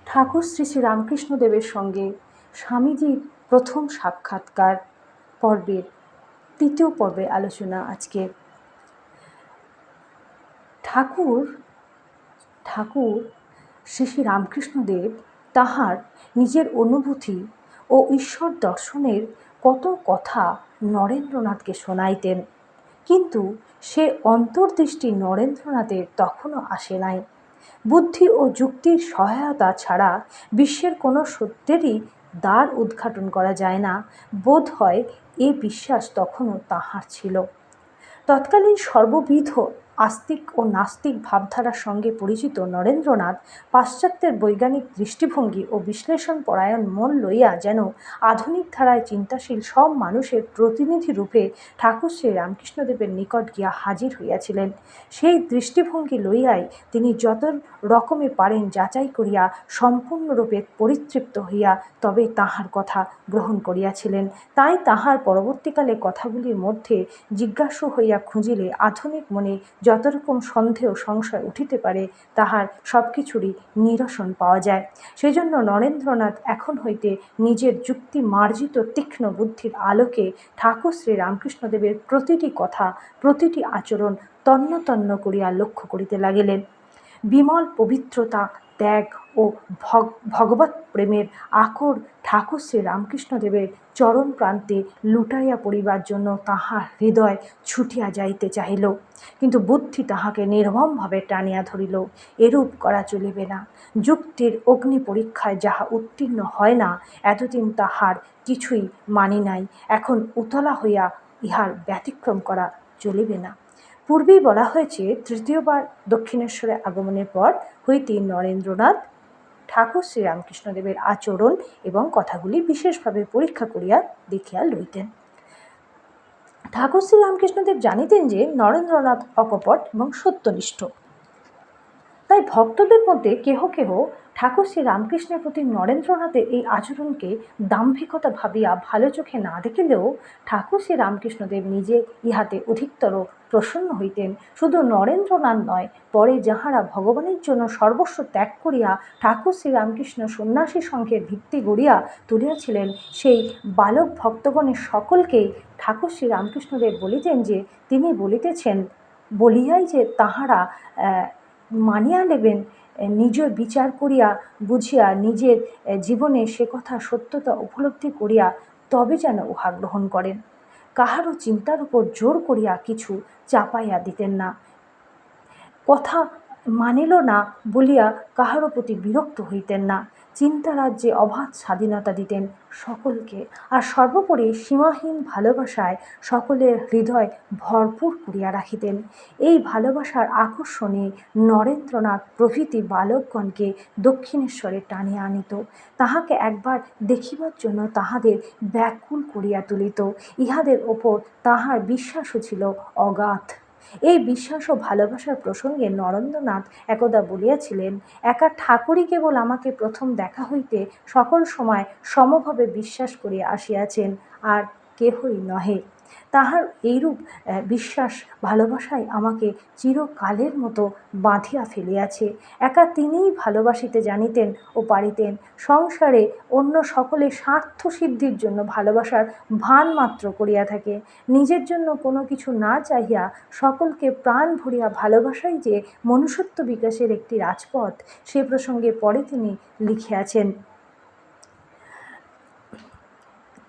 ঠাকুর শ্রী শ্রী রামকৃষ্ণদেবের সঙ্গে স্বামীজির প্রথম সাক্ষাৎকার পর্বের তৃতীয় পর্বে আলোচনা আজকে। ঠাকুর শ্রী শ্রী রামকৃষ্ণদেব তাহার নিজের অনুভূতি ও ঈশ্বর দর্শনের কত কথা নরেন্দ্রনাথকে শোনাইতেন, কিন্তু সে অন্তর্দৃষ্টি নরেন্দ্রনাথের তখনও আসে নাই। বুদ্ধি ও যুক্তির সহায়তা ছাড়া বিশ্বের কোনো সত্যেরই দ্বার উদ্ঘাটন করা যায় না, বোধ হয় এ বিশ্বাস তখনও তাহার ছিল। তৎকালীন সর্ববিধ আস্তিক ও নাস্তিক ভাবধারার সঙ্গে পরিচিত নরেন্দ্রনাথ পাশ্চাত্যের বৈজ্ঞানিক দৃষ্টিভঙ্গি ও বিশ্লেষণ পরায়ণ মন লইয়া যেন আধুনিক ধারায় চিন্তাশীল সব মানুষের প্রতিনিধি রূপে ঠাকুর শ্রী রামকৃষ্ণদেবের নিকট গিয়া হাজির হইয়াছিলেন। সেই দৃষ্টিভঙ্গি লইয়াই তিনি যত রকমে পারেন যাচাই করিয়া সম্পূর্ণরূপে পরিতৃপ্ত হইয়া তবে তাহার কথা গ্রহণ করিয়াছিলেন। তাই তাহার পরবর্তীকালে কথাগুলির মধ্যে জিজ্ঞাসু হইয়া খুঁজিলে আধুনিক মনে যত রকম সন্দেহ সংশয় উঠিতে পারে তাহার সব কিছুরই নিরসন পাওয়া যায়। সেজন্য নরেন্দ্রনাথ এখন হইতে নিজের যুক্তি মার্জিত তীক্ষ্ণ বুদ্ধির আলোকে ঠাকুর শ্রী রামকৃষ্ণদেবের প্রতিটি কথা প্রতিটি আচরণ তন্ন তন্ন করিয়া লক্ষ্য করিতে লাগিলেন। বিমল পবিত্রতা, ত্যাগ ও ভগবৎ প্রেমের আকর ঠাকুর শ্রী রামকৃষ্ণদেবের চরণ প্রান্তে লুটাইয়া পড়িবার জন্য তাহার হৃদয় ছুটিয়া যাইতে চাহিল, কিন্তু বুদ্ধি তাহাকে নির্মমভাবে টানিয়া ধরিল। এরূপ করা চলিবে না। যুক্তির অগ্নি পরীক্ষায় যাহা উত্তীর্ণ হয় না, এতদিন তাহার কিছুই মানি নাই, এখন উতলা হইয়া ইহার ব্যতিক্রম করা চলিবে না। পূর্বেই বলা হয়েছে, তৃতীয়বার দক্ষিণেশ্বরে আগমনের পর হইতে নরেন্দ্রনাথ ঠাকুর শ্রী রামকৃষ্ণদেবের আচরণ এবং কথাগুলি বিশেষভাবে পরীক্ষা করিয়া দেখিয়া লইতেন। ঠাকুর শ্রী রামকৃষ্ণদেব জানিতেন যে নরেন্দ্রনাথ অকপট এবং সত্যনিষ্ঠ। তাই ভক্তদের মধ্যে কেহ কেহ ঠাকুর শ্রী রামকৃষ্ণের প্রতি নরেন্দ্রনাথের এই আচরণকে দাম্ভিকতা ভাবিয়া ভালো চোখে না দেখিলেও ঠাকুর শ্রী রামকৃষ্ণদেব নিজে ইহাতে অধিকতর প্রসন্ন হইতেন। শুধু নরেন্দ্রনাথ নয়, পরে যাহারা ভগবানের জন্য সর্বস্ব ত্যাগ করিয়া ঠাকুর শ্রী রামকৃষ্ণ সন্ন্যাসী সংঘের ভিত্তি গড়িয়া তুলিয়াছিলেন, সেই বালক ভক্তগণের সকলকেই ঠাকুর শ্রী রামকৃষ্ণদেব বলিতেন যে তিনি বলিতেছেন বলিয়াই যে তাহারা মানিয়া নেবেন, নিজ বিচার করিয়া বুঝিয়া নিজের জীবনে সে কথা সত্যতা উপলব্ধি করিয়া তবে যেন উহা গ্রহণ করেন। কাহারও চিন্তার উপর জোর করিয়া কিছু চাপাইয়া দিতেন না। কথা মানিল না বলিয়া কাহারও প্রতি বিরক্ত হইতেন না। চিন্তা রাজ্যে অবাধ স্বাধীনতা দিতেন সকলকে, আর সর্বোপরি সীমাহীন ভালোবাসায় সকলের হৃদয় ভরপুর করিয়া রাখিতেন। এই ভালোবাসার আকর্ষণে নরেন্দ্রনাথ প্রভৃতি বালকগণকে দক্ষিণেশ্বরে টানিয়া আনিত, তাহাকে একবার দেখিবার জন্য তাহাদের ব্যাকুল করিয়া তুলিত। ইহাদের ওপর তাহার বিশ্বাসও ছিল অগাধ। এই বিশ্বাস ও ভালোবাসার প্রসঙ্গে নরেন্দ্রনাথ একদা বলিয়াছিলেন, একা ঠাকুরই কেবল আমাকে প্রথম দেখা হইতে সকল সময় সমভাবে বিশ্বাস করিয়া আসিয়াছেন, আর কেহই নহে। তাহার এইরূপ বিশ্বাস ভালোবাসাই আমাকে চিরকালের মতো বাঁধিয়া ফেলিয়াছে। একা তিনিই ভালোবাসিতে জানিতেন ও পারিতেন। সংসারে অন্য সকলে স্বার্থ সিদ্ধির জন্য ভালোবাসার ভান মাত্র করিয়া থাকে। নিজের জন্য কোনো কিছু না চাহিয়া সকলকে প্রাণ ভরিয়া ভালোবাসাই যে মনুষ্যত্ব বিকাশের একটি রাজপথ, সে প্রসঙ্গে পরে তিনি লিখিয়াছেন,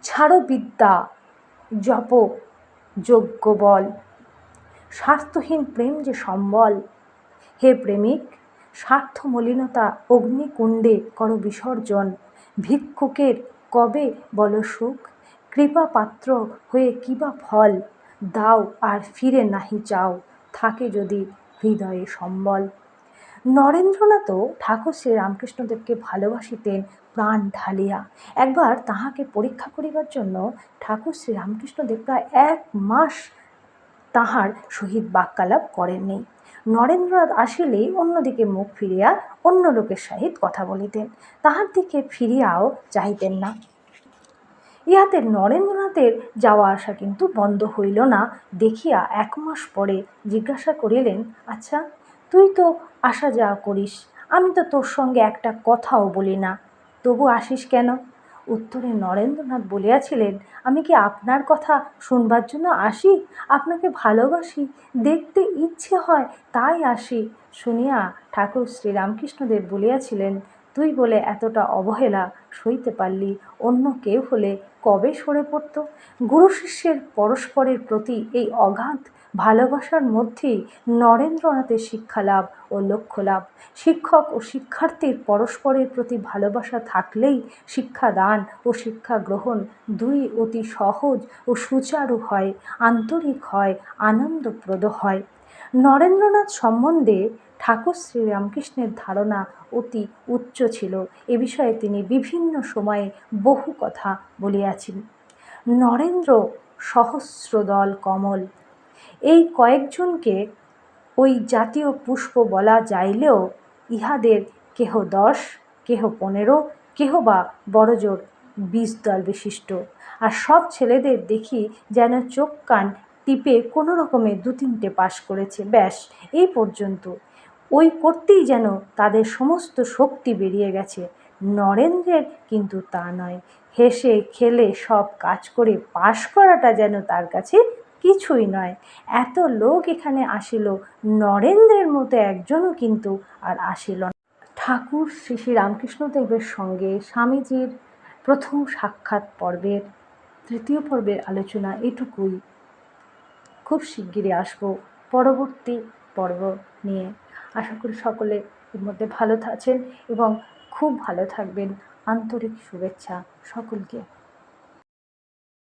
ছাড়ো বিদ্যা, জপ যোগ্য বল, স্বার্থহীন প্রেম যে সম্বল। হে প্রেমিক, স্বার্থ মলিনতা অগ্নিকুণ্ডে কর বিসর্জন। ভিক্ষুকের কবে বল সুখ, কৃপা পাত্র হয়ে কিবা ফল। দাও আর ফিরে নাহি চাও, থাকে যদি হৃদয়ে সম্বল। নরেন্দ্রনাথও ঠাকুর শ্রী রামকৃষ্ণদেবকে ভালোবাসিতেন প্রাণ ঢালিয়া। একবার তাহাকে পরীক্ষা করিবার জন্য ঠাকুর শ্রী রামকৃষ্ণদেব প্রায় 1 মাস তাহার সহিত বাক্যালাপ করেননি। নরেন্দ্রনাথ আসিলেই অন্যদিকে মুখ ফিরিয়া অন্য লোকের সহিত কথা বলিতেন, তাহার দিকে ফিরিয়াও চাহিতেন না। ইহাতে নরেন্দ্রনাথের যাওয়া আসা কিন্তু বন্ধ হইল না দেখিয়া 1 মাস পরে জিজ্ঞাসা করিলেন, আচ্ছা তুই তো আসা যাওয়া করিস, আমি তো তোর সঙ্গে একটা কথাও বলি না, তবু আসিস কেন? উত্তরে নরেন্দ্রনাথ বলিয়াছিলেন, আমি কি আপনার কথা শুনবার জন্য আসি? আপনাকে ভালোবাসি, দেখতে ইচ্ছে হয়, তাই আসি। শুনিয়া ঠাকুর শ্রীরামকৃষ্ণদেব বলিয়াছিলেন, তুই বলে এতটা অবহেলা সইতে পারলি, অন্য কেউ হলে কবে সরে পড়ত? গুরু শিষ্যের পরস্পরের প্রতি এই অগাধ ভালোবাসার মধ্যেই নরেন্দ্রনাথের শিক্ষালাভ ও লক্ষ্যলাভ। শিক্ষক ও শিক্ষার্থীর পরস্পরের প্রতি ভালোবাসা থাকলেই শিক্ষাদান ও শিক্ষা গ্রহণ দুই অতি সহজ ও সুচারু হয়, আন্তরিক হয়, আনন্দপ্রদ হয়। নরেন্দ্রনাথ সম্বন্ধে ঠাকুর শ্রীরামকৃষ্ণের ধারণা অতি উচ্চ ছিল। এ বিষয়ে তিনি বিভিন্ন সময়ে বহু কথা বলিয়াছেন। নরেন্দ্র সহস্রদল কমল, এই কয়েকজনকে ওই জাতীয় পুষ্প বলা যাইলেও ইহাদের কেহ 10, কেহ 15, কেহ বা বড়জোর 20 দল বিশিষ্ট। আর সব ছেলেদের দেখি যেন চোখ কান টিপে কোনো রকমে 2-3টে পাশ করেছে, ব্যাস এই পর্যন্ত। ওই করতেই যেন তাদের সমস্ত শক্তি বেরিয়ে গেছে। নরেন্দ্রের কিন্তু তা নয়। হেসে খেলে সব কাজ করে পাশ করাটা যেন তার কাছে কিছুই নয়। এত লোক এখানে আসিল, নরেন্দ্রের মতো একজনও কিন্তু আর আসিল না। ঠাকুর শ্রী শ্রী রামকৃষ্ণদেবের সঙ্গে স্বামীজির প্রথম সাক্ষাৎ পর্বের 3য় পর্বের আলোচনা এটুকুই। খুব শিগগিরই আসবো পরবর্তী পর্ব নিয়ে। আশা করি সকলে এর মধ্যে ভালো আছেন এবং খুব ভালো থাকবেন। আন্তরিক শুভেচ্ছা সকলকে।